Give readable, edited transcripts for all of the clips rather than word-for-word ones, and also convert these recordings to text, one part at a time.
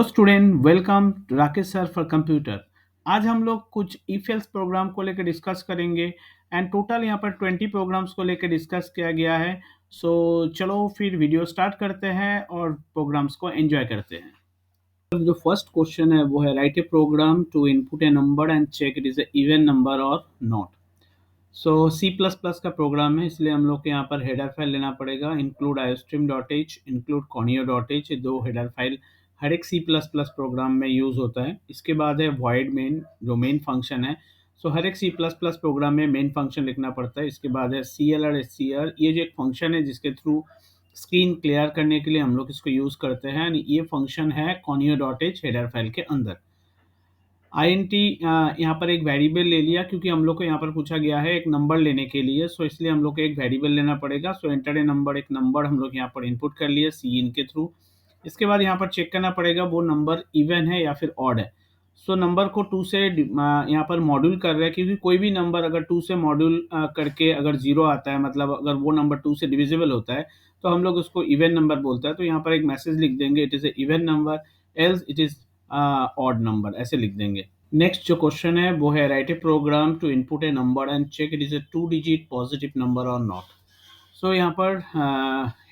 Hello student, welcome to Rakesh sir for computer. आज हम लोग कुछ इफ एल्स प्रोग्राम को लेकर डिस्कस करेंगे एंड टोटल यहाँ पर 20 प्रोग्राम्स को लेकर डिस्कस किया गया है। सो चलो फिर वीडियो स्टार्ट करते हैं और प्रोग्राम्स को एंजॉय करते हैं। जो फर्स्ट क्वेश्चन है वो है write a program to input a number and check it is a even number और not. So C plus plus का प्रोग्राम है, इसलिए हम लोग को यहाँ पर हेडर फाइल लेना पड़ेगा। Include iostream dot H, include conio dot H, दो हेडर फाइल हर एक सी प्लस प्लस प्रोग्राम में यूज़ होता है। इसके बाद है वॉइड मेन, जो मेन फंक्शन है। सो हर एक सी प्लस प्लस प्रोग्राम में मेन फंक्शन लिखना पड़ता है। इसके बाद है सी एल और एस सी आर, ये जो एक फंक्शन है जिसके थ्रू स्क्रीन क्लियर करने के लिए हम लोग इसको यूज़ करते हैं। ये फंक्शन है conio dot H header file के अंदर। INT यहाँ पर एक वेरिएबल ले लिया, क्योंकि हम लोग को यहाँ पर पूछा गया है एक नंबर लेने के लिए। सो इसलिए हम लोग को एक वेरिएबल लेना पड़ेगा। सो एंटर ए नंबर, एक नंबर हम लोग यहाँ पर इनपुट कर लिए सी इन के थ्रू। इसके बाद यहाँ पर चेक करना पड़ेगा वो नंबर इवन है या फिर ऑड है। सो नंबर को 2 से यहाँ पर मॉड्यूल कर रहा है, क्योंकि कोई भी नंबर अगर 2 से मॉड्यूल करके अगर 0 आता है, मतलब अगर वो नंबर 2 से डिविजिबल होता है, तो हम लोग उसको इवन नंबर बोलते हैं। तो यहाँ पर एक मैसेज लिख देंगे, it is a even number, else it is odd number, ऐसे लिख देंगे। नेक्स्ट जो क्वेश्चन है वो है write a program to input a number and check it is a 2 digit positive number और नॉट। सो यहाँ पर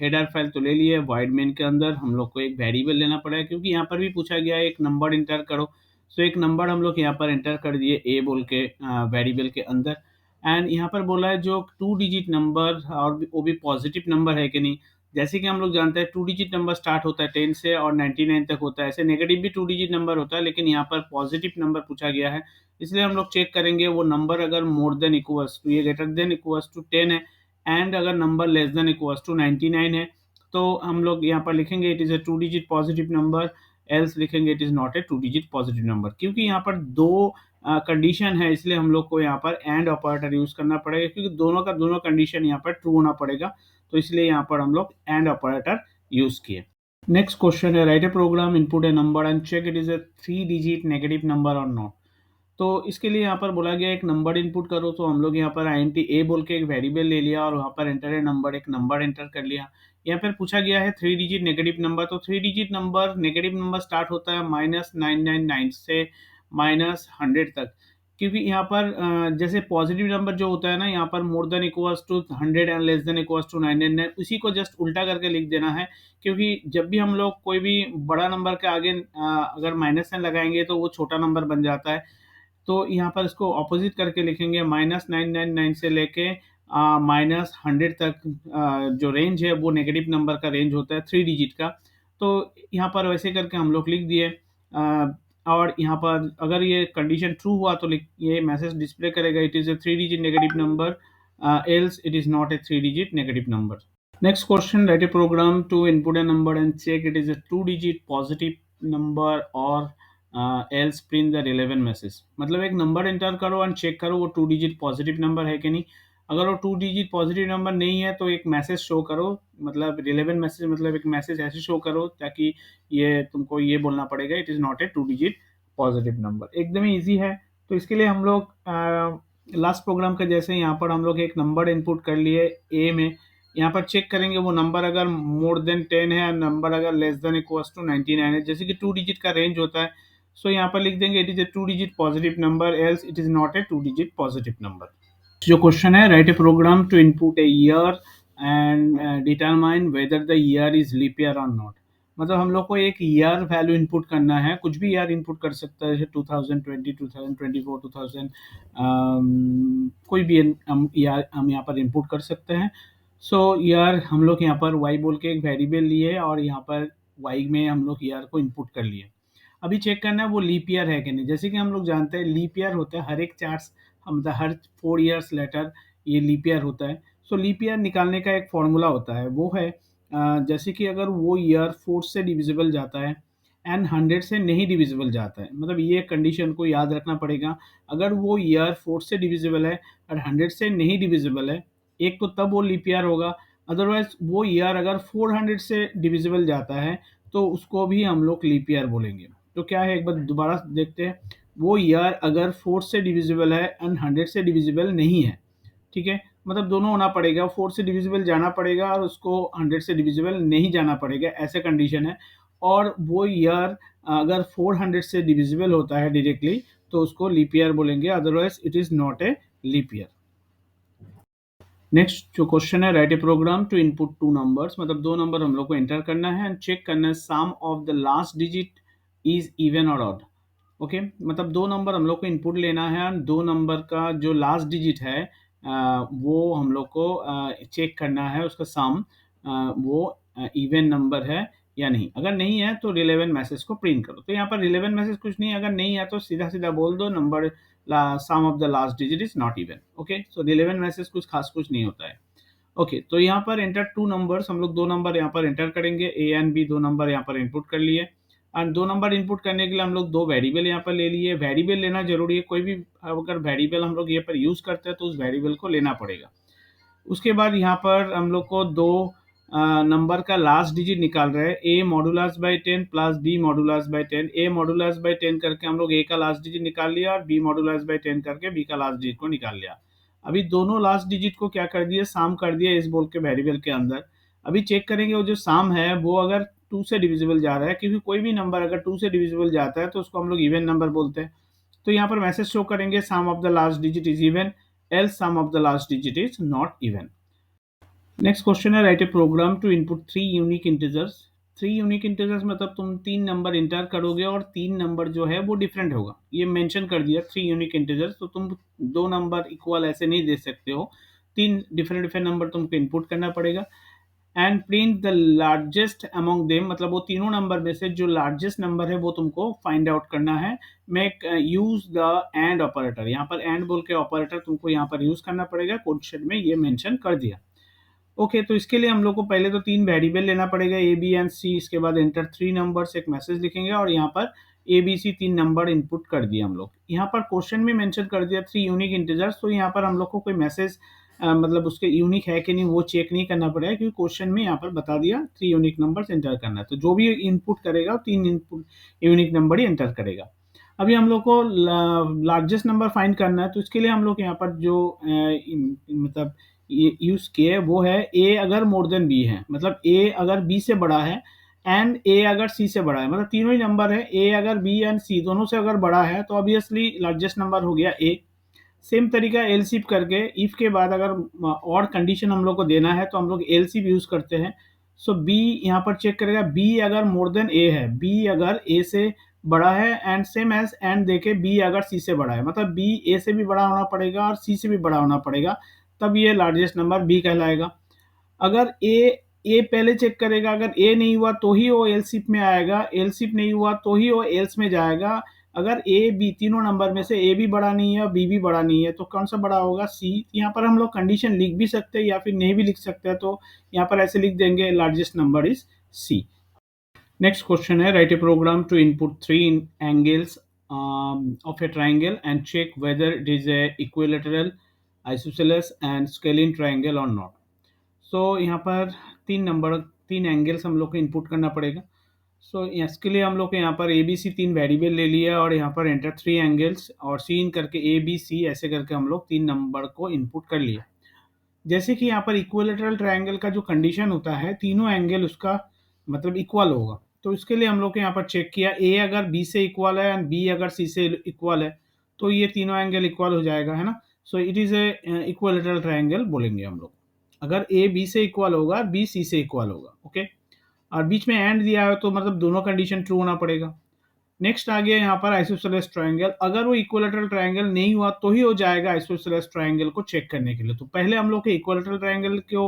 हेडर फाइल तो ले लिए। वॉइड मेन के अंदर हम लोग को एक वेरिएबल लेना पड़ेगा, क्योंकि यहाँ पर भी पूछा गया है एक नंबर इंटर करो। सो एक नंबर हम लोग यहाँ पर एंटर कर दिए ए बोल के वेरिएबल के अंदर। एंड यहाँ पर बोला है जो 2 डिजिट नंबर और वो भी पॉजिटिव नंबर है कि नहीं। जैसे कि हम लोग जानते हैं 2 डिजिट नंबर स्टार्ट होता है 10 से और 99 तक होता है। ऐसे नेगेटिव भी 2 डिजिट नंबर होता है, लेकिन यहाँ पर पॉजिटिव नंबर पूछा गया है, इसलिए हम लोग चेक करेंगे वो नंबर अगर मोर देन इक्वल्स टू, ये ग्रेटर देन इक्वल्स टू 10 है, एंड अगर number less than equals to 99 है, तो हम लोग यहाँ पर लिखेंगे it is a 2 digit positive number, else लिखेंगे it is not a 2 digit positive number. क्योंकि यहाँ पर दो कंडीशन है, इसलिए हम लोग को यहाँ पर एंड ऑपरेटर यूज़ करना पड़ेगा, क्योंकि दोनों का दोनों कंडीशन यहाँ पर ट्रू होना पड़ेगा। तो इसलिए यहाँ पर हम लोग एंड ऑपरेटर यूज़ किए। नेक्स्ट क्वेश्चन है write a program input a number and check it is a 3 digit negative number और नॉट। तो इसके लिए यहाँ पर बोला गया एक नंबर इनपुट करो। तो हम लोग यहाँ पर INT ए बोल के एक वेरिएबल ले लिया और वहाँ पर एंटर ए नंबर, एक नंबर एंटर कर लिया। यहाँ पर पूछा गया है 3 डिजिट नेगेटिव नंबर। तो 3 digit number negative number start होता है -999 से -100 तक। क्योंकि यहाँ पर जैसे पॉजिटिव नंबर जो होता है ना, यहाँ पर more than equals to 100 and less than equals to 999, उसी को जस्ट उल्टा करके लिख देना है। क्योंकि जब भी हम लोग कोई भी बड़ा नंबर के आगे अगर माइनस साइन लगाएंगे तो वो छोटा नंबर बन जाता है। तो यहाँ पर इसको ऑपोजिट करके लिखेंगे, -999 से लेके -100 तक जो रेंज है वो नेगेटिव नंबर का रेंज होता है 3 डिजिट का। तो यहाँ पर वैसे करके हम लोग लिख दिए। और यहाँ पर अगर ये कंडीशन ट्रू हुआ तो ये मैसेज डिस्प्ले करेगा it is a 3 digit negative number, else it is not a 3 digit negative number. Next question, write a program to input a number and check it is a 2 digit positive number और else print the relevant message. मतलब एक number enter करो and check करो वो 2 digit positive number है कि नहीं। अगर वो 2 डिजिट पॉजिटिव नंबर नहीं है तो एक मैसेज शो करो, मतलब रिलेवेंट मैसेज, मतलब एक मैसेज ऐसे शो करो ताकि ये तुमको ये बोलना पड़ेगा it is not a 2 digit positive number. एकदम ही ईजी है। तो इसके लिए हम लोग लास्ट प्रोग्राम के जैसे यहाँ पर हम लोग एक नंबर इनपुट कर लिए ए में। यहाँ पर चेक करेंगे वो नंबर अगर मोर देन 10 है, नंबर अगर लेस देन इक्वल्स टू 99 है, जैसे कि 2 डिजिट का रेंज होता है। सो यहाँ पर लिख देंगे it is a 2 digit positive number, else it is not a 2 digit positive number. जो क्वेश्चन है write a program to input a year and determine whether the year is leap year और not. मतलब हम लोग को एक year value input करना है, कुछ भी ईयर इनपुट कर सकता है, जैसे 2020, 2024, 2000, कोई भी हम ईयर हम यहाँ पर इनपुट कर सकते हैं। सो ईयर हम लोग यहाँ पर वाई बोल के एक वेरिएबल लिए और यहाँ पर वाई में हम लोग ईयर को इनपुट कर लिए। अभी चेक करना है वो लीप ईयर है कि नहीं। जैसे कि हम लोग जानते हैं लीप ईयर होता है हर एक 4, मतलब हर 4 ईयर्स लेटर ये लीप ईयर होता है। सो लीप ईयर निकालने का एक फॉर्मूला होता है, वो है जैसे कि अगर वो ईयर 4 से डिविजिबल जाता है एंड 100 से नहीं डिविजिबल जाता है, मतलब ये कंडीशन को याद रखना पड़ेगा। अगर वो ईयर 4 से डिविजिबल है और 100 से नहीं डिविजिबल है, एक तो तब वो लीप ईयर होगा। अदरवाइज वो ईयर अगर 400 से डिविजिबल जाता है तो उसको भी हम लोग लीप ईयर बोलेंगे। तो क्या है, एक बार दोबारा देखते हैं। वो ईयर अगर 4 से डिविजिबल है एंड 100 से डिविजिबल नहीं है, ठीक है, मतलब दोनों होना पड़ेगा, 4 से डिविजिबल जाना पड़ेगा और उसको 100 से डिविजिबल नहीं जाना पड़ेगा, ऐसे कंडीशन है। और वो ईयर अगर 400 से डिविजिबल होता है डायरेक्टली तो उसको लीप ईयर बोलेंगे, otherwise it is not a leap year. Next जो क्वेश्चन है, write a program to input two numbers, मतलब दो नंबर हम लोग को एंटर करना है एंड चेक करना है sum of the last digit is even और ऑड। ओके, मतलब दो नंबर हम लोग को इनपुट लेना है और दो नंबर का जो लास्ट डिजिट है वो हम लोग को चेक करना है, उसका सम वो इवन नंबर है या नहीं। अगर नहीं है तो रिलेवेंट मैसेज को प्रिंट करो। तो यहाँ पर रिलेवेंट मैसेज कुछ नहीं है, अगर नहीं है तो सीधा सीधा बोल दो number sum of the last digit is not even. Okay, so relevant message कुछ खास कुछ नहीं होता है। ओके, तो यहाँ पर एंटर टू नंबर्स, हम लोग दो नंबर यहाँ पर एंटर करेंगे, ए एंड बी दो नंबर यहाँ पर इनपुट कर लिए। और दो नंबर इनपुट करने के लिए हम लोग दो वेरिएबल यहाँ पर ले लिए। वेरिएबल लेना जरूरी है, कोई भी अगर वेरिएबल हम लोग ये पर यूज करते हैं तो उस वेरिएबल को लेना पड़ेगा। उसके बाद यहाँ पर हम लोग को दो नंबर का लास्ट डिजिट निकाल रहे हैं, A modulus by 10 plus B modulus by 10। A modulus by 10 करके हम लोग ए का लास्ट डिजिट निकाल लिया और बी मॉडुलस बाई 10 करके बी का लास्ट डिजिट को निकाल लिया। अभी दोनों लास्ट डिजिट को क्या कर दिया, साम कर दिया इस बोल के वेरिएबल के अंदर। अभी चेक करेंगे वो जो साम है वो अगर 2 से डिविजिबल जा रहा है, क्योंकि कोई भी नंबर अगर 2 से डिविजिबल जाता है तो उसको हम लोग इवन नंबर बोलते हैं। तो यहाँ पर मैसेज शो करेंगे sum of the last digit is even, else sum of the last digit is not even. Next question है, write a program to input three unique integers. Three unique integers मतलब तुम तीन number inter करोगे और तीन number जो है वो डिफरेंट होगा, ये मेंशन कर दिया थ्री यूनिक इंटीजर्स। तो तुम दो नंबर इक्वल ऐसे नहीं दे सकते हो, तीन डिफरेंट डिफरेंट नंबर तुमको इनपुट करना पड़ेगा। And print the largest among them, मतलब वो तीनों नंबर में से जो लार्जेस्ट नंबर है वो तुमको फाइंड आउट करना है। Make use the end operator, यहाँ पर एंड बोल के ऑपरेटर तुमको यहाँ पर यूज करना पड़ेगा, क्वेश्चन में ये मेंशन कर दिया। ओके, तो इसके लिए हम लोग को पहले तो तीन वेरिएबल लेना पड़ेगा, ए बी एंड सी। इसके बाद एंटर थ्री नंबर्स, एक मैसेज लिखेंगे और यहाँ पर ए बी सी तीन नंबर इनपुट कर दिए हम लोग। यहाँ पर क्वेश्चन में मेंशन कर दिया थ्री यूनिक इंटीजर्स, तो यहाँ पर हम लोग को कोई मैसेज मतलब उसके यूनिक है कि नहीं वो चेक नहीं करना पड़ेगा, क्योंकि क्वेश्चन में यहाँ पर बता दिया थ्री यूनिक नंबर्स एंटर करना है। तो जो भी इनपुट करेगा तीन इनपुट यूनिक नंबर ही एंटर करेगा। अभी हम लोग को लार्जेस्ट नंबर फाइंड करना है, तो इसके लिए हम लोग यहाँ पर जो मतलब ये यूज किए वो है ए अगर मोर देन बी है, मतलब ए अगर बी से बड़ा है एंड ए अगर सी से बड़ा है, मतलब तीनों ही नंबर है, ए अगर बी एंड सी दोनों से अगर बड़ा है तो ऑब्वियसली लार्जेस्ट नंबर हो गया ए। सेम तरीका एलसीप करके इफ के बाद अगर और कंडीशन हम लोग को देना है तो हम लोग एलसीप यूज करते हैं। सो बी यहाँ पर चेक करेगा, बी अगर मोर देन ए है, बी अगर ए से बड़ा है एंड सेम एज एंड देके बी अगर सी से बड़ा है, मतलब बी ए से भी बड़ा होना पड़ेगा और सी से भी बड़ा होना पड़ेगा, तब ये लार्जेस्ट नंबर बी कहलाएगा। अगर ए पहले चेक करेगा, अगर ए नहीं हुआ तो ही वो एलसीप में आएगा, एलसीप नहीं हुआ तो ही वो एल्स में जाएगा। अगर ए बी तीनों नंबर में से ए भी बड़ा नहीं है और बी भी बड़ा नहीं है तो कौन सा बड़ा होगा, सी। यहाँ पर हम लोग कंडीशन लिख भी सकते हैं या फिर नहीं भी लिख सकते हैं, तो यहाँ पर ऐसे लिख देंगे largest number is C. Next question है, write a program to input three angles of a triangle and check whether it is a equilateral, isosceles and scalene triangle और नॉट। सो यहाँ पर तीन एंगल्स हम लोग को इनपुट करना पड़ेगा। सो इसके लिए हम लोग को यहाँ पर ए बी सी तीन वेरिएबल ले लिया और यहाँ पर एंटर थ्री एंगल्स और सीन करके ए बी सी ऐसे करके हम लोग तीन नंबर को इनपुट कर लिया। जैसे कि यहाँ पर इक्विलेटरल ट्रायंगल का जो कंडीशन होता है, तीनों एंगल उसका मतलब इक्वल होगा, तो इसके लिए हम लोग के यहाँ पर चेक किया, ए अगर बी से इक्वल है एंड बी अगर सी से इक्वल है तो ये तीनों एंगल इक्वल हो जाएगा, है ना। So it is a equilateral triangle बोलेंगे हम लोग अगर ए बी से इक्वल होगा, बी सी से इक्वल होगा। ओके, और बीच में एंड दिया है तो मतलब दोनों कंडीशन ट्रू होना पड़ेगा। नेक्स्ट आ गया यहाँ पर आइसोसेलेस ट्रायंगल, अगर वो इक्विलेटरल ट्रायंगल नहीं हुआ तो ही हो जाएगा आइसोसेलेस ट्रायंगल को चेक करने के लिए। तो पहले हम लोग के इक्विलेटरल ट्रायंगल को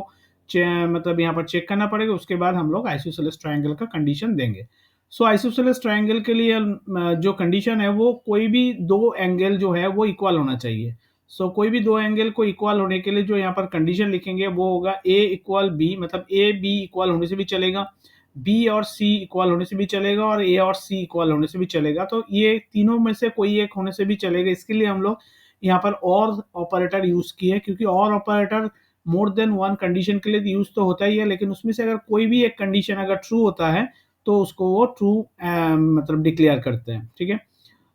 मतलब यहाँ पर चेक करना पड़ेगा, उसके बाद हम लोग आइसोसेलेस ट्रायंगल का कंडीशन देंगे। सो आइसोसेलेस ट्रायंगल के लिए जो कंडीशन है वो कोई भी दो एंगल जो है वो इक्वल होना चाहिए। सो कोई भी दो एंगल को इक्वल होने के लिए जो यहाँ पर कंडीशन लिखेंगे वो होगा ए इक्वल बी, मतलब ए बी इक्वल होने से भी चलेगा, बी और सी इक्वल होने से भी चलेगा और ए और सी इक्वल होने से भी चलेगा। तो ये तीनों में से कोई एक होने से भी चलेगा। इसके लिए हम लोग यहाँ पर और ऑपरेटर यूज किए, क्योंकि और operator more than one condition के लिए यूज तो होता ही है, लेकिन उसमें से अगर कोई भी एक कंडीशन अगर ट्रू होता है तो उसको वो ट्रू मतलब डिक्लेयर करते हैं। ठीक है,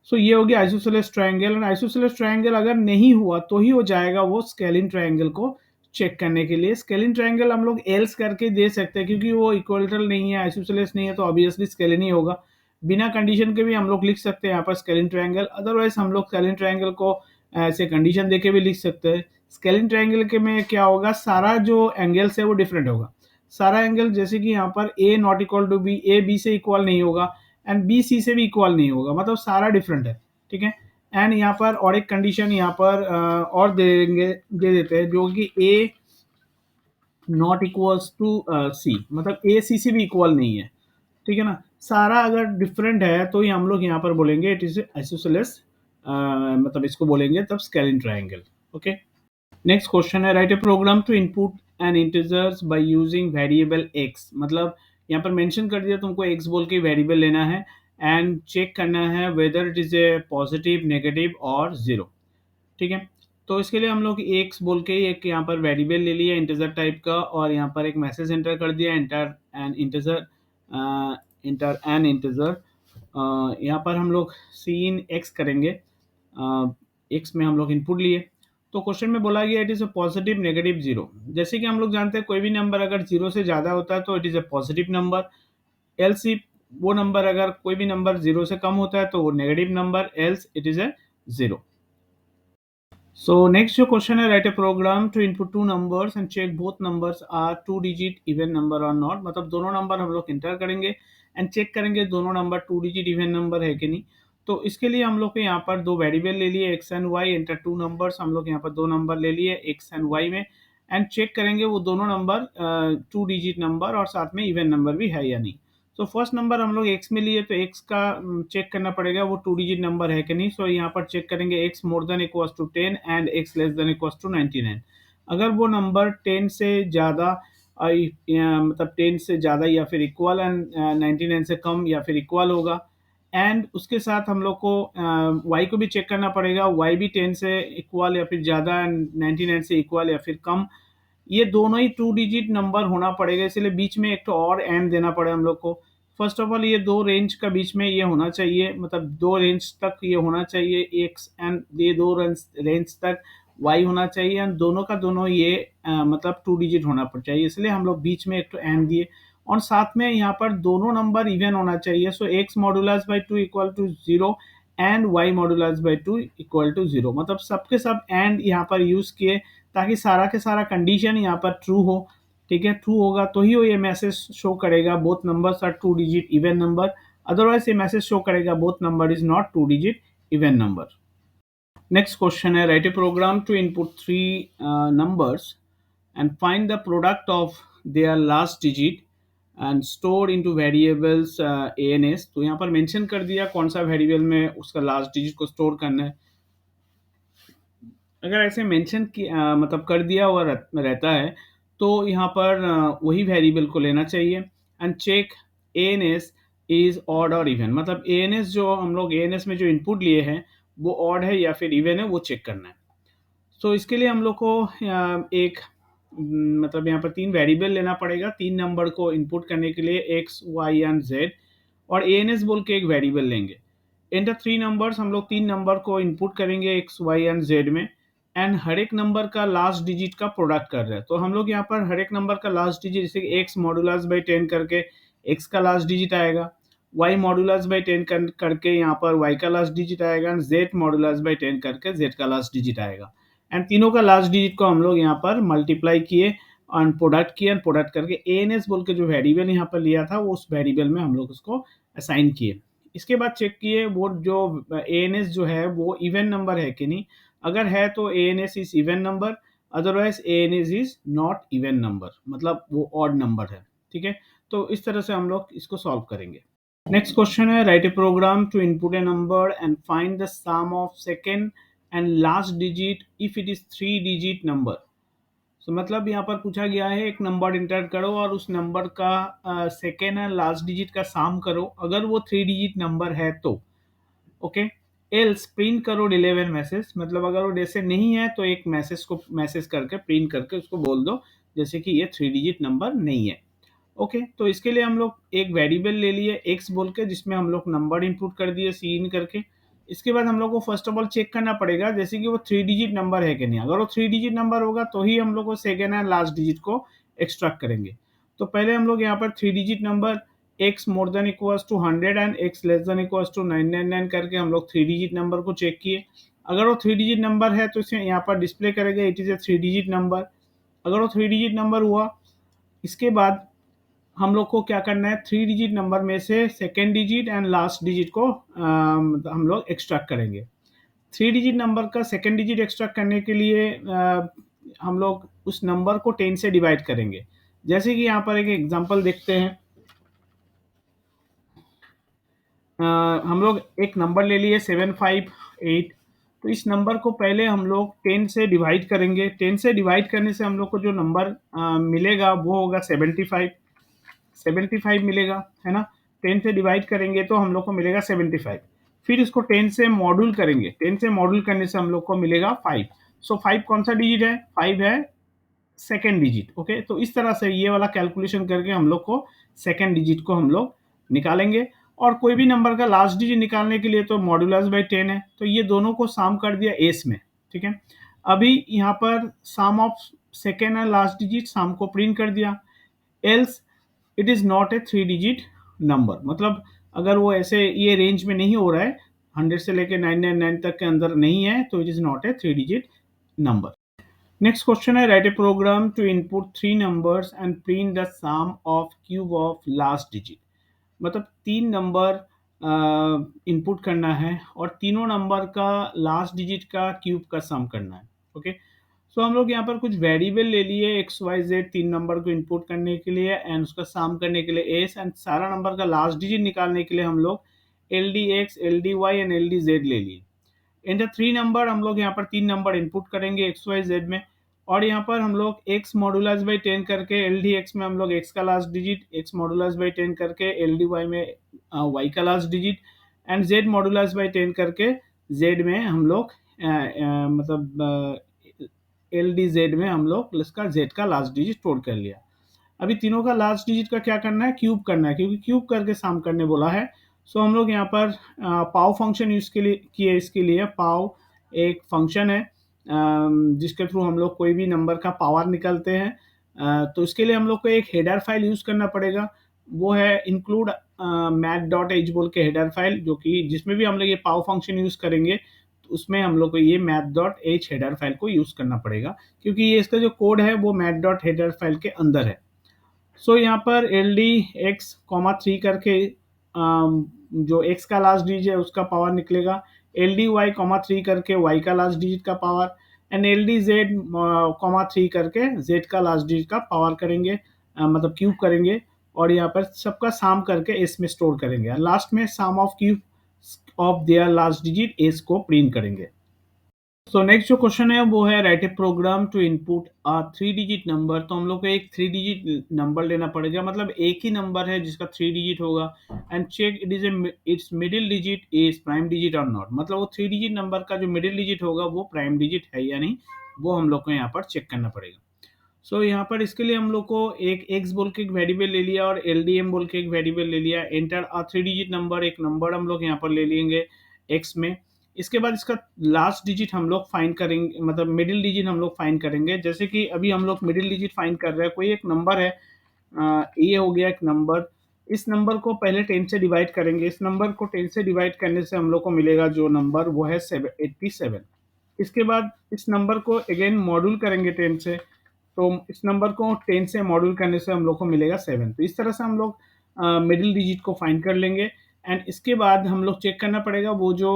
सो ये हो गया isosceles triangle. And isosceles triangle अगर नहीं हुआ तो ही हो जाएगा वो स्केलिन ट्रायंगल को चेक करने के लिए। स्केलिन ट्रायंगल हम लोग एल्स करके दे सकते हैं, क्योंकि वो इक्विलेटरल नहीं है, आइसोसेलेस नहीं है, तो ऑब्वियसली स्केलिन ही होगा। बिना कंडीशन के भी हम लोग लिख सकते हैं यहाँ पर स्केलिन ट्रायंगल, अदरवाइज हम लोग स्केलिन ट्रायंगल को ऐसे कंडीशन देके भी लिख सकते हैं। स्केलिन ट्रायंगल के में क्या होगा, सारा जो एंगल्स है वो डिफरेंट होगा। सारा एंगल जैसे कि यहाँ पर A not equal to B, A B से इक्वल नहीं होगा एंड बी सी से भी इक्वल नहीं होगा, मतलब सारा डिफरेंट है, ठीक है। एंड यहाँ पर और एक कंडीशन यहाँ पर और दे देते हैं, जो कि ए नॉट इक्वल्स टू सी, मतलब ए सी से भी इक्वल नहीं है, ठीक है ना। सारा अगर डिफरेंट है तो ही हम लोग यहाँ पर बोलेंगे इट इज आइसोसेलेस, मतलब इसको बोलेंगे तब scalene triangle. Okay, next question है, write a program to input N integers by using variable X. मतलब यहाँ पर मेंशन कर दिया तुमको एक्स बोल के वेरिएबल लेना है एंड चेक करना है weather it is A positive, negative और जीरो, ठीक है। तो इसके लिए हम लोग एक्स बोल के एक यहाँ पर वेरिएबल ले लिया इंटीजर टाइप का, और यहाँ पर एक मैसेज एंटर कर दिया, enter N integer, inter N integer. यहाँ पर हम लोग सीन एक्स करेंगे, एक्स में हम लोग इनपुट लिए। तो क्वेश्चन में बोला गया it is a positive, negative, zero. जैसे कि हम लोग जानते हैं कोई भी नंबर अगर जीरो से ज़्यादा होता है तो it is a positive number, else वो नंबर अगर कोई भी नंबर जीरो से कम होता है तो वो negative number, else it is a zero. So next जो क्वेश्चन है, write a program to input two numbers and check both numbers are two digit even number और नॉट। मतलब दोनों नंबर हम लोग इंटर करेंगे एंड चेक करेंगे दोनों number two digit even number है कि नहीं। तो इसके लिए हम लोग को यहाँ पर दो वेरिएबल ले लिए x and y, enter two numbers, हम लोग यहाँ पर दो नंबर ले लिए एक्स एंड वाई में, एंड चेक करेंगे वो दोनों नंबर टू डिजिट नंबर और साथ में इवन नंबर भी है या नहीं। तो फर्स्ट नंबर हम लोग एक्स में लिए तो एक्स का चेक करना पड़ेगा वो टू डिजिट नंबर है कि नहीं। सो यहाँ पर चेक करेंगे x more than equals to 10 and x less than equals to 99। अगर वो नंबर 10 से ज़्यादा, मतलब 10 से ज़्यादा या फिर इक्वल एंड 99 से कम या फिर इक्वल होगा, एंड उसके साथ हम लोग को वाई को भी चेक करना पड़ेगा, वाई भी 10 से इक्वल या फिर ज़्यादा एंड 99 से इक्वल या फिर कम। ये दोनों ही टू डिजिट नंबर होना पड़ेगा, इसलिए बीच में एक तो और एंड देना पड़े हम लोग को। फर्स्ट ऑफ ऑल ये दो रेंज का बीच में ये होना चाहिए, मतलब दो रेंज तक ये होना चाहिए एक्स एंड ये दो रेंज तक वाई होना चाहिए, एंड दोनों का दोनों ये मतलब टू डिजिट होना चाहिए, इसलिए हम लोग बीच में एक तो एंड दिए। और साथ में यहाँ पर दोनों नंबर इवन होना चाहिए, so X modulus by two equal to zero and Y modulus by two equal to zero. मतलब सबके सब एंड यहाँ पर यूज किए ताकि सारा के सारा कंडीशन यहाँ पर ट्रू हो, ठीक है। ट्रू होगा तो ही वो ये मैसेज शो करेगा both numbers are two digit even number, otherwise ये मैसेज शो करेगा both number is not two digit even number. Next question है, write a program to input three numbers and find the product of their last digit and store into variables ANS. तो यहाँ पर mention कर दिया कौन सा variable में उसका लास्ट डिजिट को स्टोर करना है। अगर ऐसे मेंशन मतलब कर दिया हुआ रहता है तो यहाँ पर वही वेरिएबल को लेना चाहिए and check ANS is odd और इवन। मतलब एएनएस जो हम लोग एएनएस में जो इनपुट लिए हैं वो ऑड है या फिर इवन है वो चेक करना है। सो इसके लिए हम लोग को एक मतलब यहाँ पर तीन वेरिएबल लेना पड़ेगा तीन नंबर को इनपुट करने के लिए, एक्स वाई एंड जेड, और एएनएस बोल के एक वेरिएबल लेंगे। इंटर थ्री नंबर्स, हम लोग तीन नंबर को इनपुट करेंगे एक्स वाई एंड जेड में, एंड हर एक नंबर का लास्ट डिजिट का प्रोडक्ट कर रहे हैं। तो हम लोग यहाँ पर हर एक नंबर का लास्ट डिजिट, जैसे एक्स मॉडुलस बाई 10 करके एक्स का लास्ट डिजिट आएगा, वाई मॉडुलस बाई 10 करके यहाँ पर वाई का लास्ट डिजिट आएगा, एंड जेड मॉडुलस बाई 10 करके जेड का लास्ट डिजिट आएगा। एंड तीनों का लास्ट डिजिट को हम लोग यहाँ पर मल्टीप्लाई किए और प्रोडक्ट किए, एंड प्रोडक्ट करके एएनएस बोल के जो वेरिएबल यहाँ पर लिया था वो उस वेरिएबल में हम लोग उसको असाइन किए। इसके बाद चेक किए वो जो एएनएस जो है वो इवन नंबर है कि नहीं। अगर है तो ANS is even number, otherwise ANS is not even number, मतलब वो ऑड नंबर है, ठीक है। तो इस तरह से हम लोग इसको सॉल्व करेंगे। नेक्स्ट क्वेश्चन है, write a program to input a number and find the sum of second and last digit if it is three digit number. So मतलब यहाँ पर पूछा गया है एक नंबर इंटर करो और उस नंबर का सेकेंड एंड लास्ट डिजिट का सम करो, अगर वो थ्री डिजिट नंबर है तो ओके। एल्स प्रिंट करो रिलेवेंट मैसेज, मतलब अगर वो जैसे नहीं है तो एक मैसेज करके प्रिंट करके उसको बोल दो जैसे कि ये थ्री डिजिट नंबर नहीं है, ओके। तो इसके लिए हम लोग एक वेरिएबल ले लिए एक्स बोल के जिसमें हम लोग नंबर इनपुट कर दिए सी इन करके। इसके बाद हम लोग को फर्स्ट ऑफ ऑल चेक करना पड़ेगा जैसे कि वो थ्री डिजिट नंबर है कि नहीं। अगर वो थ्री डिजिट नंबर होगा तो ही हम लोग को सेकेंड एंड लास्ट डिजिट को एक्सट्रैक्ट करेंगे। तो पहले हम लोग यहाँ पर three digit number x more than equals to 100 and x less than equals to 999 करके हम लोग 3 डिजिट नंबर को चेक किए। अगर वो 3 डिजिट नंबर है तो इसे यहाँ पर डिस्प्ले करेगा it is a 3 digit number. अगर वो 3 डिजिट नंबर हुआ, इसके बाद हम लोग को क्या करना है, 3 डिजिट नंबर में से second digit and last digit को हम लोग एक्सट्रैक्ट करेंगे। 3 डिजिट नंबर का सेकेंड डिजिट एक्सट्रैक्ट करने के लिए हम लोग उस नंबर को 10 से डिवाइड करेंगे। जैसे कि यहाँ पर एक एग्जांपल देखते हैं। हम लोग एक नंबर ले लिए 758। तो इस नंबर को पहले हम लोग 10 से डिवाइड करेंगे। 10 से डिवाइड करने से हम लोग को जो नंबर मिलेगा वो होगा 75। 75 मिलेगा, है ना। 10 से डिवाइड करेंगे तो हम लोग को मिलेगा 75। फिर इसको 10 से मॉड्यूल करेंगे। 10 से मॉड्यूल करने से हम लोग को मिलेगा 5। सो 5 कौन सा डिजिट है? 5 है सेकेंड डिजिट। ओके, तो इस तरह से ये वाला कैलकुलेशन करके हम लोग को सेकेंड डिजिट को हम लोग निकालेंगे। और कोई भी नंबर का लास्ट डिजिट निकालने के लिए तो मॉड्यूलस बाई 10 है, तो ये दोनों को साम कर दिया एस में। ठीक है, अभी यहाँ पर sum of second and last digit sum को प्रिंट कर दिया। Else it is not a 3 digit number. मतलब अगर वो ऐसे ये रेंज में नहीं हो रहा है, 100 से लेकर 999 तक के अंदर नहीं है, तो it is not a 3 digit number. Next question है, write a program to input 3 numbers and print the sum of cube of last digit. मतलब 3 नंबर इनपुट करना है और तीनों नंबर का लास्ट डिजिट का क्यूब का सम करना है। ओके, सो हम लोग यहाँ पर कुछ वेरिएबल ले लिए एक्स वाई जेड, 3 नंबर को इनपुट करने के लिए एंड उसका सम करने के लिए एस, एंड सारा नंबर का लास्ट डिजिट निकालने के लिए हम लोग L D X, L D Y and L D Z ले लिए। इन द 3 नंबर हम लोग यहाँ पर 3 नंबर इनपुट करेंगे एक्स वाई जेड में, और यहाँ पर हम लोग x मॉडुलस बाई 10 करके एल डी एक्स में हम लोग x का last digit, x modulus by 10 करके एल डी वाई में y का last digit, and z modulus by 10 करके z में हम लोग मतलब एल डी जेड में हम लोग इसका z का लास्ट डिजिट स्टोर कर लिया। अभी तीनों का लास्ट डिजिट का क्या करना है, क्यूब करना है, क्योंकि क्यूब करके सम करने बोला है। सो हम लोग यहाँ पर पाव फंक्शन यूज के लिए किए। इसके लिए पाव एक फंक्शन है जिसके थ्रू हम लोग कोई भी नंबर का पावर निकालते हैं। तो इसके लिए हम लोग को एक हेडर फाइल यूज करना पड़ेगा, वो है इंक्लूड मैथ डॉट एच बोल के हेडर फाइल, जो कि जिसमें भी हम लोग ये पाव फंक्शन यूज करेंगे तो उसमें हम लोग को ये math dot H header file को यूज करना पड़ेगा, क्योंकि ये इसका जो कोड है वो मैथ डॉट हेडर फाइल के अंदर है। सो यहाँ पर एल डी एक्स कॉमा 3 करके जो x का लास्ट डिजिट है उसका पावर निकलेगा, एल डी वाई कॉमा 3 करके y का लास्ट डिजिट का power, and L D Z comma 3 करके z का लास्ट डिजिट का पावर करेंगे, मतलब क्यूब करेंगे, और यहाँ पर सबका साम करके s में स्टोर करेंगे। लास्ट में sum of cube of their last digit s को प्रिंट करेंगे। सो नेक्स्ट जो क्वेश्चन है वो है, write a program to input 3 digit number. तो हम लोग को एक 3 डिजिट नंबर लेना पड़ेगा, मतलब एक ही नंबर है जिसका 3 डिजिट होगा, and check it is its middle digit is prime digit और नॉट। मतलब वो 3 डिजिट नंबर का जो मिडिल डिजिट होगा वो प्राइम डिजिट है या नहीं, वो हम लोग को यहाँ पर चेक करना पड़ेगा। सो यहाँ पर इसके लिए हम लोग को एक x बोल के एक वेरिएबल ले लिया और एल डी एम बोल के एक वेरिएबल ले लिया। एंटर 3 डिजिट नंबर, एक नंबर हम लोग यहाँ पर ले लेंगे x में। इसके बाद इसका लास्ट डिजिट हम लोग फाइंड करेंगे, मतलब मिडिल डिजिट हम लोग फाइंड करेंगे। जैसे कि अभी हम लोग मिडिल डिजिट फाइंड कर रहे हैं, कोई एक नंबर है, ये हो गया एक नंबर। इस नंबर को पहले 10 से डिवाइड करेंगे। इस नंबर को 10 से डिवाइड करने से हम लोग को मिलेगा जो नंबर वो है 87। इसके बाद इस नंबर को अगेन मॉड्यूल करेंगे 10 से, तो इस नंबर को 10 से मॉड्यूल करने से हम लोग को मिलेगा 7। तो इस तरह से हम लोग मिडिल डिजिट को फाइंड कर लेंगे, एंड इसके बाद हम लोग चेक करना पड़ेगा वो जो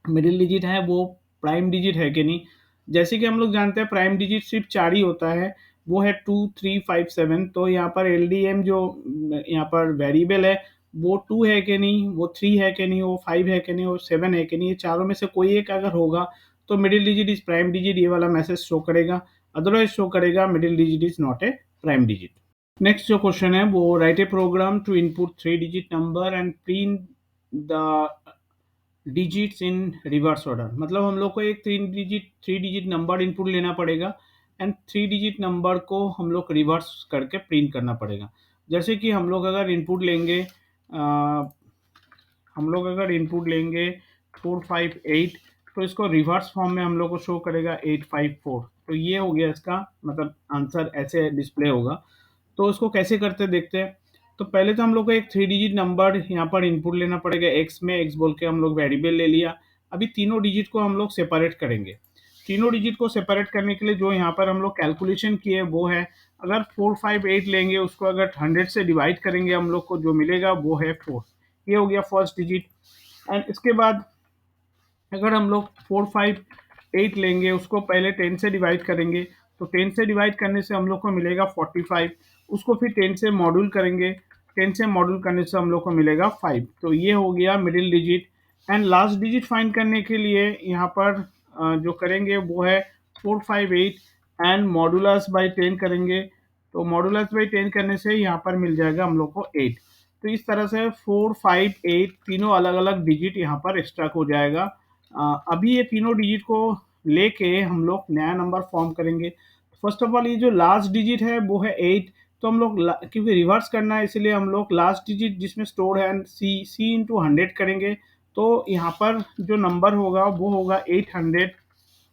मिडिल डिजिट है वो प्राइम डिजिट है कि नहीं। जैसे कि हम लोग जानते हैं प्राइम डिजिट सिर्फ 4 ही होता है, वो है 2 3 5 7। तो यहाँ पर एल डी एम जो यहाँ पर वेरिएबल है वो 2 है कि नहीं, वो 3 है कि नहीं, वो 5 है कि नहीं, वो 7 है कि नहीं, ये चारों में से कोई एक अगर होगा तो middle digit is prime digit, ये वाला मैसेज शो करेगा। अदरवाइज शो करेगा middle digit is not a prime digit. Next जो क्वेश्चन है वो, write a program to input 3 digit number and print the digits in reverse order. मतलब हम लोग को एक 3 डिजिट नंबर इनपुट लेना पड़ेगा एंड 3 डिजिट नंबर को हम लोग रिवर्स करके प्रिंट करना पड़ेगा। जैसे कि हम लोग अगर इनपुट लेंगे हम लोग अगर इनपुट लेंगे 458, तो इसको रिवर्स फॉर्म में हम लोग को शो करेगा 854। तो ये हो गया इसका मतलब आंसर, ऐसे डिस्प्ले होगा। तो इसको कैसे करते देखते हैं। तो पहले तो हम लोग को एक 3 डिजिट नंबर यहाँ पर इनपुट लेना पड़ेगा एक्स में, एक्स बोल के हम लोग वेरिएबल ले लिया। अभी तीनों डिजिट को हम लोग सेपरेट करेंगे। तीनों डिजिट को सेपरेट करने के लिए जो यहाँ पर हम लोग कैलकुलेशन किए वो है, अगर 458 लेंगे उसको अगर 100 से डिवाइड करेंगे हम लोग को जो मिलेगा वो है 4। ये हो गया फर्स्ट डिजिट। एंड इसके बाद अगर हम लोग 458 लेंगे उसको पहले 10 से डिवाइड करेंगे, तो 10 से डिवाइड करने से हम लोग को मिलेगा 45। उसको फिर 10 से मॉड्यूल करेंगे, 10 से मॉड्यूल करने से हम लोग को मिलेगा 5। तो ये हो गया middle digit. And last digit find करने के लिए यहाँ पर जो करेंगे वो है 458 एंड मॉडुलस बाई 10 करेंगे। तो मॉडुलस बाई 10 करने से यहाँ पर मिल जाएगा हम लोग को 8। तो इस तरह से 458 तीनों अलग अलग डिजिट यहाँ पर एक्स्ट्रा हो जाएगा। अभी ये तीनों डिजिट को लेके हम लोग नया नंबर फॉर्म करेंगे। फर्स्ट ऑफ ऑल ये जो लास्ट डिजिट है वो है 8। तो हम लोग क्योंकि रिवर्स करना है इसलिए हम लोग लास्ट डिजिट जिसमें स्टोर है सी इंटू 100 करेंगे। तो यहाँ पर जो नंबर होगा वो होगा 800।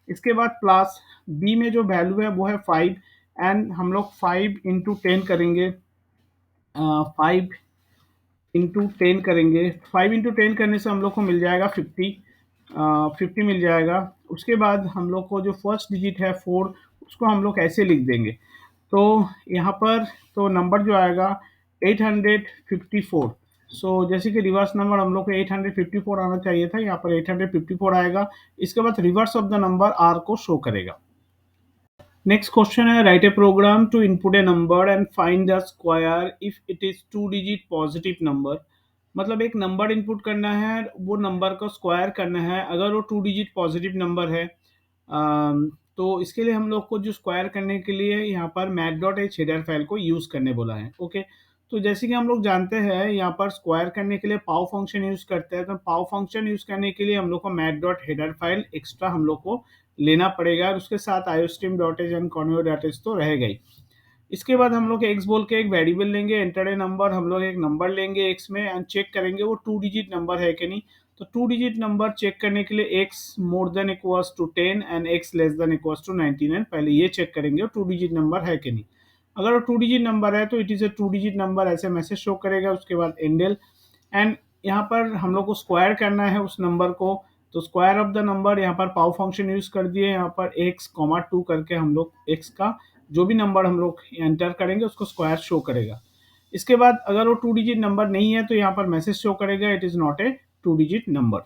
इसके बाद प्लस बी में जो वैल्यू है वो है 5 एंड हम लोग 5 इंटू 10 करेंगे। 5 इंटू 10 करेंगे, 5 इंटू 10 करने से हम लोग को मिल जाएगा 50। 50 मिल जाएगा। उसके बाद हम लोग को जो फर्स्ट डिजिट है 4 उसको हम लोग ऐसे लिख देंगे। तो यहाँ पर तो नंबर जो आएगा 854। सो जैसे कि रिवर्स नंबर हम लोग को 854 आना चाहिए था, यहाँ पर 854 आएगा। इसके बाद reverse of the number R को शो करेगा। नेक्स्ट क्वेश्चन है, write a program to input a number and find the square if it is 2 digit positive number. मतलब एक नंबर इनपुट करना है, वो नंबर को स्क्वायर करना है अगर वो 2 डिजिट पॉजिटिव नंबर है। तो इसके लिए हम लोग को जो स्क्वायर करने के लिए यहाँ पर math dot H header file को यूज़ करने बोला है। ओके, तो जैसे कि हम लोग जानते हैं यहाँ पर स्क्वायर करने के लिए पाव फंक्शन यूज़ करते हैं। तो पाव फंक्शन यूज़ करने के लिए हम लोग को math dot header file extra हम लोग को लेना पड़ेगा और उसके साथ iostream dot H and conio dot H तो रहेगा ही। इसके बाद हम लोग एक्स बोल के एक वेरिएबल लेंगे, एंटर ए नंबर, हम लोग एक नंबर लेंगे एक्स में एंड चेक करेंगे वो 2 डिजिट नंबर है कि नहीं। तो 2 डिजिट नंबर चेक करने के लिए x more than equals to 10 and x less than equals to 99 पहले ये चेक करेंगे 2 डिजिट नंबर है कि नहीं। अगर वो 2 डिजिट नंबर है तो it is a 2 digit number ऐसे मैसेज शो करेगा। उसके बाद एंडल एंड यहाँ पर हम लोग को स्क्वायर करना है उस नंबर को। तो स्क्वायर ऑफ द नंबर यहाँ पर पाव फंक्शन यूज कर दिए, यहाँ पर एक्स कॉमा 2 करके हम लोग एक्स का जो भी नंबर हम लोग एंटर करेंगे उसको स्क्वायर शो करेगा। इसके बाद अगर वो 2 डिजिट नंबर नहीं है तो यहाँ पर मैसेज शो करेगा it is not a 2 digit number.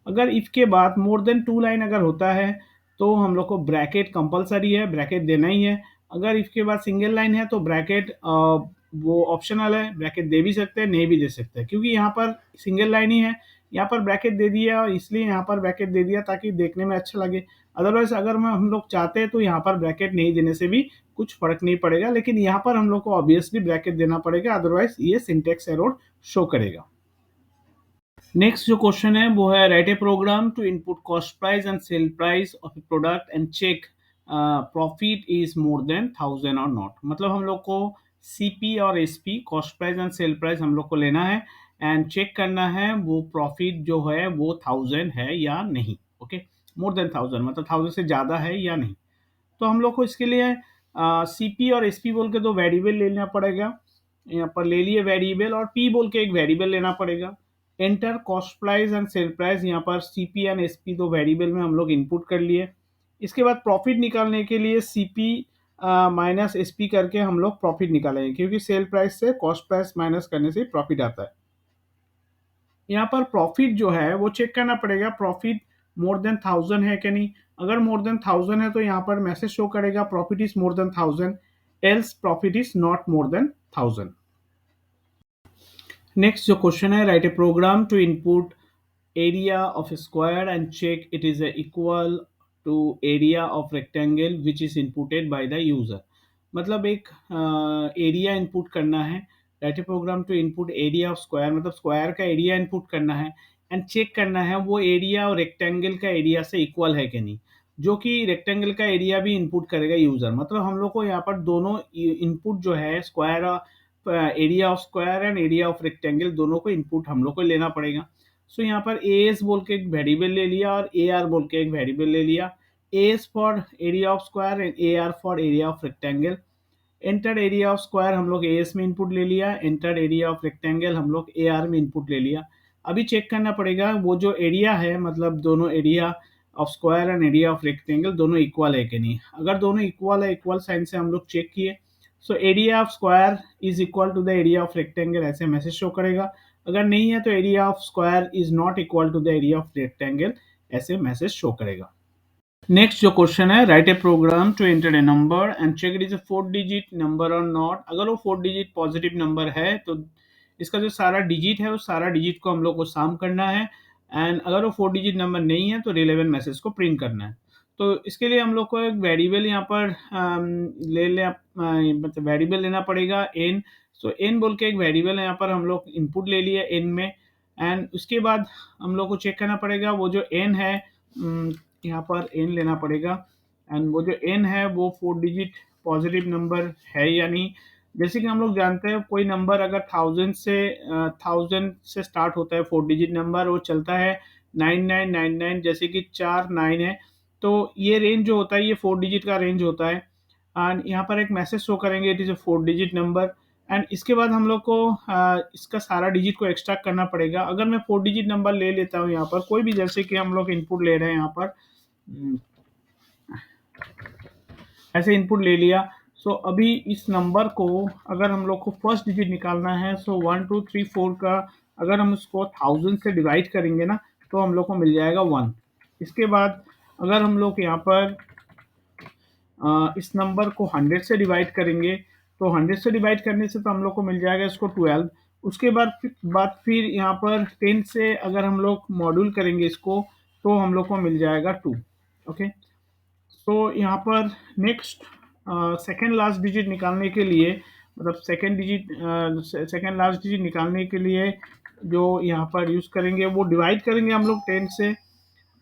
अगर इफ के बाद मोर देन 2 लाइन अगर होता है तो हम लोग को ब्रैकेट कंपलसरी है, ब्रैकेट देना ही है। अगर इफ के बाद सिंगल लाइन है तो ब्रैकेट वो ऑप्शनल है, ब्रैकेट दे भी सकते हैं नहीं भी दे सकते हैं, क्योंकि यहाँ पर सिंगल लाइन ही है। यहाँ पर ब्रैकेट दे दिया और इसलिए यहाँ पर ब्रैकेट दे दिया ताकि देखने में अच्छा लगे। अदरवाइज अगर हम लोग चाहते हैं तो यहाँ पर ब्रैकेट नहीं देने से भी कुछ फर्क नहीं पड़ेगा, लेकिन यहाँ पर हम लोग को ऑब्वियसली ब्रैकेट देना पड़ेगा, अदरवाइज ये सिंटेक्स एरर शो करेगा। नेक्स्ट जो क्वेश्चन है वो है, write a program to input cost price and sell price of a product and check profit is more than 1000 और नॉट। मतलब हम लोग को सीपी और SP cost price and sell price हम लोग को लेना है एंड चेक करना है वो प्रॉफिट जो है वो 1000 है या नहीं। ओके, मोर देन 1000 मतलब 1000 से ज़्यादा है या नहीं। तो हम लोग को इसके लिए सीपी और एसपी बोल के दो वेरिएबल लेना पड़ेगा। यहाँ पर ले लिए वेरिएबल और पी बोल के एक वेरिएबल लेना पड़ेगा। Enter cost price and sell price, यहाँ पर सीपी एंड एसपी दो वेरिएबल में हम लोग इनपुट कर लिए। इसके बाद प्रॉफिट निकालने के लिए सीपी माइनस एसपी करके हम लोग प्रॉफिट निकालेंगे, क्योंकि सेल प्राइस से कॉस्ट प्राइस माइनस करने से प्रॉफिट आता है। यहाँ पर प्रॉफिट जो है वो चेक करना पड़ेगा, प्रॉफिट मोर देन 1000 है कि नहीं। अगर मोर देन 1000 है तो यहाँ पर मैसेज शो करेगा profit is more than 1000, else profit is not more than 1000। Next जो क्वेश्चन है, write a program to input area of square and check it is equal to area of rectangle which is inputted by the user. मतलब एक area input करना है, write a program to input area of square, मतलब square का area input करना है and check करना है वो एरिया और रेक्टेंगल का एरिया से इक्वल है कि नहीं, जो कि रेक्टेंगल का एरिया भी इनपुट करेगा यूजर। मतलब हम लोग को यहाँ पर दोनों इनपुट जो है square area of square and area of rectangle दोनों को इनपुट हम लोग को लेना पड़ेगा। सो यहाँ पर ए एस बोल के एक वेरिएबल ले लिया और ए आर बोल के एक वेरिएबल ले लिया। A S for area of square and A R for area of rectangle. Enter area of square हम लोग एएस में इनपुट ले लिया, एंटर एरिया ऑफ रेक्टेंगल हम लोग एआर में इनपुट ले लिया। अभी चेक करना पड़ेगा वो जो एरिया है, मतलब दोनों area of square and area of rectangle दोनों इक्वल है कि नहीं। अगर दोनों इक्वल है, इक्वल साइन से हम लोग चेक किए, so area of square is equal to the area of rectangle ऐसे मैसेज शो करेगा। अगर नहीं है तो area of square is not equal to the area of rectangle ऐसे मैसेज शो करेगा। नेक्स्ट जो क्वेश्चन है, write a program to enter a number and check it is a 4 digit number और नॉट। अगर वो 4 डिजिट पॉजिटिव नंबर है तो इसका जो सारा डिजिट है उस सारा डिजिट को हम लोग को सम करना है, एंड अगर वो 4 डिजिट नंबर नहीं है तो रिलेवेंट मैसेज को प्रिंट करना है। तो इसके लिए हम लोग को एक वेरिएबल यहाँ पर मतलब वेरिएबल लेना पड़ेगा n। सो n बोल के एक वेरिएबल है, यहाँ पर हम लोग इनपुट ले लिया n में, एंड उसके बाद हम लोग को चेक करना पड़ेगा वो जो n है, यहाँ पर n लेना पड़ेगा, एंड वो जो n है वो 4 डिजिट पॉजिटिव नंबर है या नहीं। जैसे कि हम लोग जानते हैं कोई नंबर अगर 1000 से स्टार्ट होता है 4 डिजिट नंबर, वो चलता है 9999, जैसे कि 4 9 है, तो ये रेंज जो होता है ये 4 डिजिट का रेंज होता है। एंड यहाँ पर एक मैसेज शो करेंगे it is a 4 digit number, and इसके बाद हम लोग को इसका सारा डिजिट को एक्सट्रैक्ट करना पड़ेगा। अगर मैं 4 डिजिट नंबर ले लेता हूँ यहाँ पर कोई भी, जैसे कि हम लोग इनपुट ले रहे हैं यहाँ पर, ऐसे इनपुट ले लिया। सो अभी इस नंबर को अगर हम लोग को फर्स्ट डिजिट निकालना है, सो 1 2 3 4 का अगर हम उसको 1000 से डिवाइड करेंगे ना तो हम लोग को मिल जाएगा 1। इसके बाद अगर हम लोग यहाँ पर इस नंबर को 100 से डिवाइड करेंगे तो 100 से डिवाइड करने से तो हम लोग को मिल जाएगा इसको 12। उसके बाद फिर यहाँ पर 10 से अगर हम लोग मॉड्यूल करेंगे इसको तो हम लोग को मिल जाएगा 2। ओके, तो यहाँ पर नेक्स्ट सेकेंड लास्ट डिजिट निकालने के लिए, मतलब सेकेंड लास्ट डिजिट निकालने के लिए जो यहाँ पर यूज़ करेंगे वो डिवाइड करेंगे हम लोग 10 से,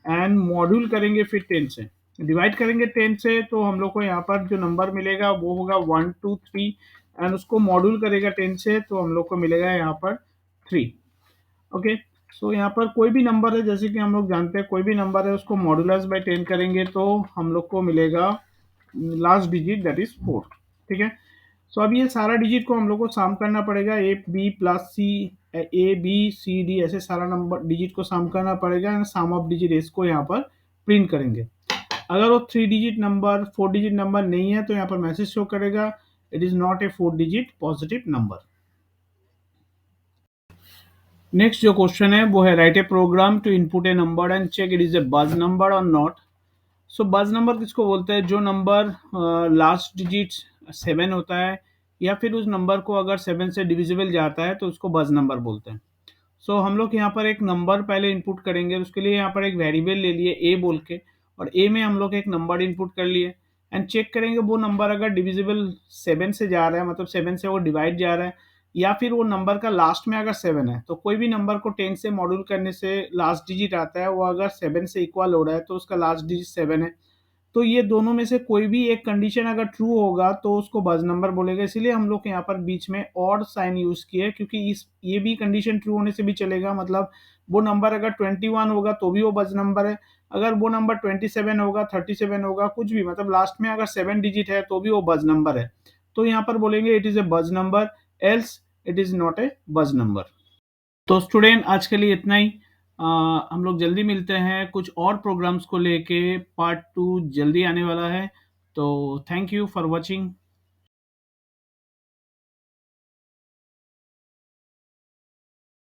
एंड मॉड्यूल करेंगे फिर 10 से। डिवाइड करेंगे 10 से तो हम लोग को यहाँ पर जो नंबर मिलेगा वो होगा 1 2 3, एंड उसको मॉड्यूल करेगा 10 से तो हम लोग को मिलेगा यहाँ पर 3। ओके, सो यहाँ पर कोई भी नंबर है, जैसे कि हम लोग जानते हैं कोई भी नंबर है उसको मॉडुलस बाय 10 करेंगे तो हम लोग को मिलेगा लास्ट डिजिट दैट इज 4। ठीक है, सो अब ये सारा डिजिट को हम लोग को सम करना पड़ेगा, ए बी सी डी ऐसे सारा नंबर डिजिट को सम करना पड़ेगा, एंड सम ऑफ डिजिट इसको यहाँ पर प्रिंट करेंगे। अगर वो 3 डिजिट नंबर 4 डिजिट नंबर नहीं है तो यहाँ पर मैसेज शो करेगा it is not a 4 digit positive number. Next जो क्वेश्चन है वो है write a program to input a number and check it is a buzz number और नॉट। सो बज नंबर किसको बोलते हैं, जो नंबर लास्ट डिजिट 7 होता है या फिर उस नंबर को अगर 7 से डिविजिबल जाता है तो उसको बज नंबर बोलते हैं। सो हम लोग यहाँ पर एक नंबर पहले इनपुट करेंगे, उसके लिए यहाँ पर एक वेरिएबल ले लिए ए बोल के, और ए में हम लोग एक नंबर इनपुट कर लिए, एंड चेक करेंगे वो नंबर अगर डिविजिबल 7 से जा रहा है, मतलब 7 से वो डिवाइड जा रहा है, या फिर वो नंबर का लास्ट में अगर 7 है, तो कोई भी नंबर को 10 से मॉड्यूल करने से लास्ट डिजिट आता है, वो अगर 7 से इक्वल हो रहा है तो उसका लास्ट डिजिट 7 है। तो ये दोनों में से कोई भी एक कंडीशन अगर ट्रू होगा तो उसको बज नंबर बोलेगा, इसीलिए हम लोग यहाँ पर बीच में और साइन यूज किए, क्योंकि इस ये भी कंडीशन ट्रू होने से भी चलेगा, मतलब वो नंबर अगर 21 होगा तो भी वो बज नंबर है, अगर वो नंबर 27 होगा 37 होगा कुछ भी, मतलब लास्ट में अगर 7 डिजिट है तो भी वो बज नंबर है। तो यहाँ पर बोलेंगे it is a buzz number, else it is not A buzz number. तो स्टूडेंट आज के लिए इतना ही। हम लोग जल्दी मिलते हैं कुछ और प्रोग्राम्स को लेके, पार्ट 2 जल्दी आने वाला है। तो थैंक यू फॉर वॉचिंग।